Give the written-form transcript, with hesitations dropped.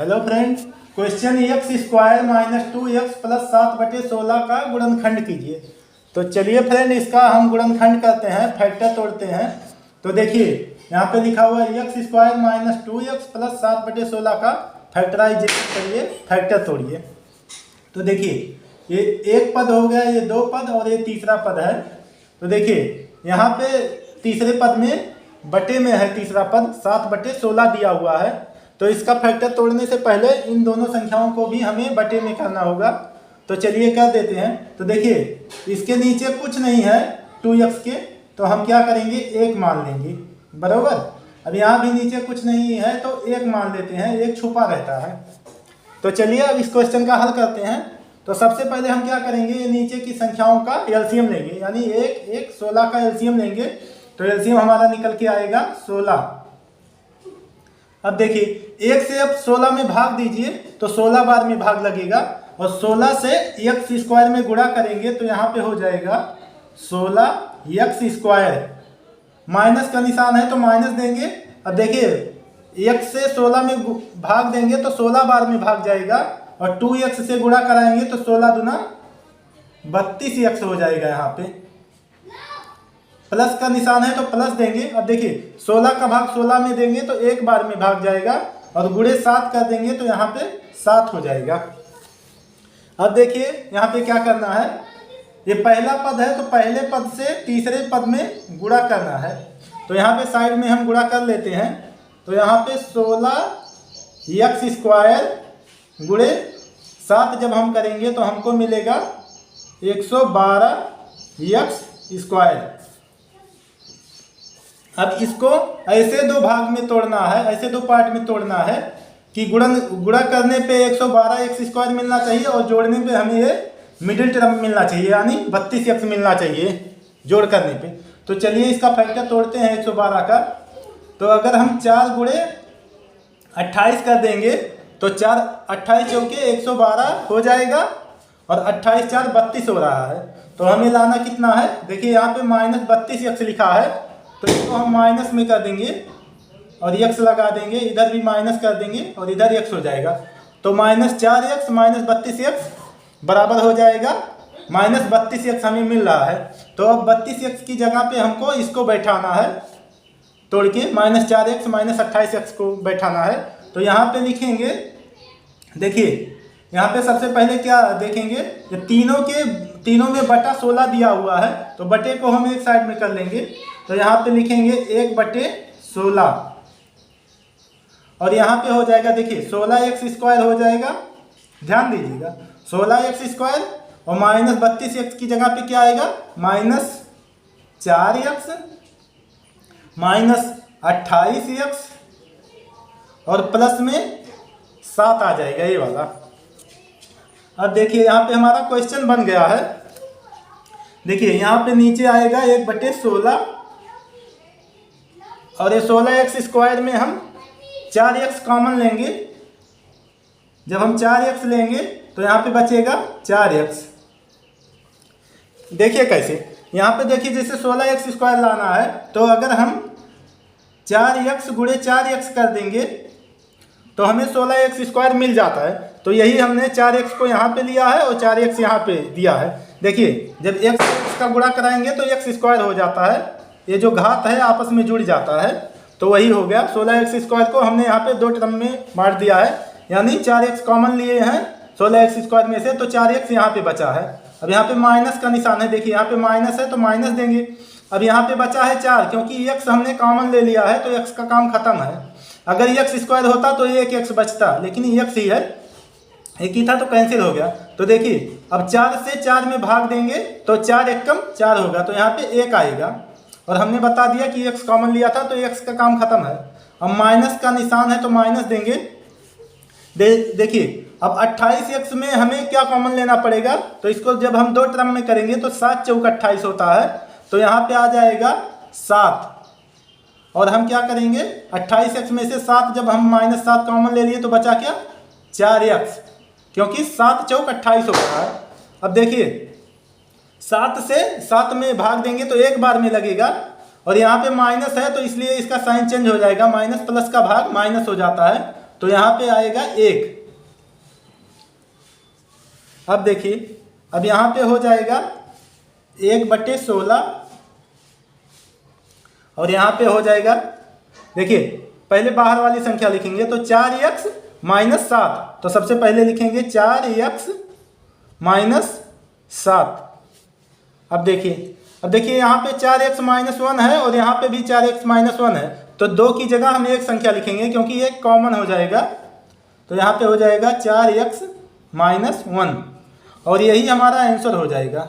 Hello friends, question x square minus 2x plus 7/16 का गुणनखंड कीजिए। तो चलिए फ्रेंड, इसका हम गुणनखंड करते हैं, फैक्टर तोड़ते हैं। तो देखिए यहाँ पे लिखा हुआ है x square minus 2x plus 7/16 का फैक्टराइजेशन करिए, फैक्टर तोड़िए। तो देखिए ये एक पद हो गया, ये दो पद और ये तीसरा पद है। तो देखिए यहाँ पे तीसरे पद में बटे में है, तीसरा पद 7/16 दिया हुआ है। तो इसका फैक्टर तोड़ने से पहले इन दोनों संख्याओं को भी हमें बटे में करना होगा। तो चलिए कर देते हैं। तो देखिए इसके नीचे कुछ नहीं है 2x के, तो हम क्या करेंगे, एक मान लेंगे, बराबर। अब यहाँ भी नीचे कुछ नहीं है तो एक मान लेते हैं, एक छुपा रहता है। तो चलिए अब इस क्वेश्चन का हल करते हैं। तो सबसे पहले हम क्या करेंगे, ये नीचे की संख्याओं का एलसीएम लेंगे, यानी 1 16 का एलसीएम लेंगे। तो एलसीएम हमारा निकल के आएगा 16। अब देखिए 1 से अब 16 में भाग दीजिए तो 16 बार में भाग लगेगा, और 16 से एक्स स्क्वायर में गुणा करेंगे तो यहाँ पे हो जाएगा 16x²। माइनस का निशान है तो माइनस देंगे। अब देखिए 1 से 16 में भाग देंगे तो 16 बार में भाग जाएगा, और 2x से गुणा कराएंगे तो 16 दूना 32x हो जाएगा। यहाँ पे प्लस का निशान है तो प्लस देंगे। अब देखिए 16 का भाग 16 में देंगे तो एक बार में भाग जाएगा, और गुणे 7 कर देंगे तो यहाँ पे 7 हो जाएगा। अब देखिए यहाँ पे क्या करना है, ये पहला पद है तो पहले पद से तीसरे पद में गुणा करना है। तो यहाँ पे साइड में हम गुणा कर लेते हैं। तो यहाँ पे 16x² गुणे 7 जब हम करेंगे तो हमको मिलेगा 112x²। अब इसको ऐसे दो भाग में तोड़ना है, ऐसे दो पार्ट में तोड़ना है कि गुणा करने पे 112x² मिलना चाहिए, और जोड़ने पे हमें ये मिडिल टर्म मिलना चाहिए, यानी 32x मिलना चाहिए जोड़ करने पे। तो चलिए इसका फैक्टर तोड़ते हैं 112 का। तो अगर हम 4 गुणे 28 कर देंगे तो 4 28 चौके 112 हो जाएगा, और 28 4 32 हो रहा है। तो हमें लाना कितना है, देखिए यहाँ पे -32x लिखा है, तो इसको हम माइनस में कर देंगे और x लगा देंगे, इधर भी माइनस कर देंगे और इधर x हो जाएगा। तो -4x -32x बराबर हो जाएगा -32x हमें मिल रहा है। तो अब 32x की जगह पे हमको इसको बैठाना है, तोड़ के -4x -28x को बैठाना है। तो यहाँ पे लिखेंगे, देखिए यहाँ पे सबसे पहले क्या देखेंगे, ये तीनों में बटा 16 दिया हुआ है, तो बटे को हम एक साइड में कर लेंगे। तो यहाँ पे लिखेंगे 1/16, और यहाँ पे हो जाएगा, देखिए 16x² हो जाएगा, ध्यान दीजिएगा 16x² और -32x की जगह पे क्या आएगा, -4x -28x और प्लस में 7 आ जाएगा, ये वाला। अब देखिए यहाँ पे हमारा क्वेश्चन बन गया है। देखिए यहाँ पे नीचे आएगा 1/16, और ये 16x² में हम 4x कॉमन लेंगे। जब हम 4x लेंगे तो यहाँ पे बचेगा 4x। देखिए कैसे, यहाँ पे देखिए जैसे 16x² लाना है, तो अगर हम 4x गुणे 4x कर देंगे तो हमें 16x² मिल जाता है। तो यही हमने 4x को यहाँ पे लिया है और 4x यहाँ पे दिया है। देखिए जब x का गुणा कराएंगे तो x² हो जाता है, ये जो घात है आपस में जुड़ जाता है। तो वही हो गया, 16x² को हमने यहाँ पे दो टर्म में बांट दिया है, यानी 4x कॉमन लिए हैं 16x² में से, तो 4x यहाँ पे बचा है। अब यहाँ पे माइनस का निशान है, देखिए यहाँ पे माइनस है तो माइनस देंगे। अब यहाँ पे बचा है 4, क्योंकि x हमने कॉमन ले लिया है तो x का काम खत्म है। अगर x² होता तो एक x बचता, लेकिन x ही है, एक ही था तो कैंसिल हो गया। तो देखिए अब 4 से 4 में भाग देंगे तो 4 एकम 4 होगा, तो यहाँ पे 1 आएगा, और हमने बता दिया कि x कॉमन लिया था तो x का काम खत्म है। अब माइनस का निशान है तो माइनस देंगे। देखिए अब 28x में हमें क्या कॉमन लेना पड़ेगा, तो इसको जब हम दो टर्म में करेंगे तो 7 चौक 28 होता है, तो यहाँ पे आ जाएगा 7। और हम क्या करेंगे, 28x में से 7 जब हम -7 कॉमन ले लिए तो बचा क्या, 4x, क्योंकि 7 चौक 28 हो रहा है। अब देखिए 7 से 7 में भाग देंगे तो एक बार में लगेगा, और यहाँ पे माइनस है तो इसलिए इसका साइन चेंज हो जाएगा, माइनस प्लस का भाग माइनस हो जाता है, तो यहाँ पे आएगा 1। अब देखिए, अब यहाँ पे हो जाएगा 1/16 और यहाँ पे हो जाएगा, देखिए पहले बाहर वाली संख्या लिखेंगे तो 4x - 7। तो सबसे पहले लिखेंगे 4x - 7। अब देखिए यहाँ पे 4x - 1 है और यहाँ पे भी 4x - 1 है, तो 2 की जगह हम एक संख्या लिखेंगे क्योंकि ये कॉमन हो जाएगा। तो यहाँ पे हो जाएगा 4x - 1 और यही हमारा आंसर हो जाएगा।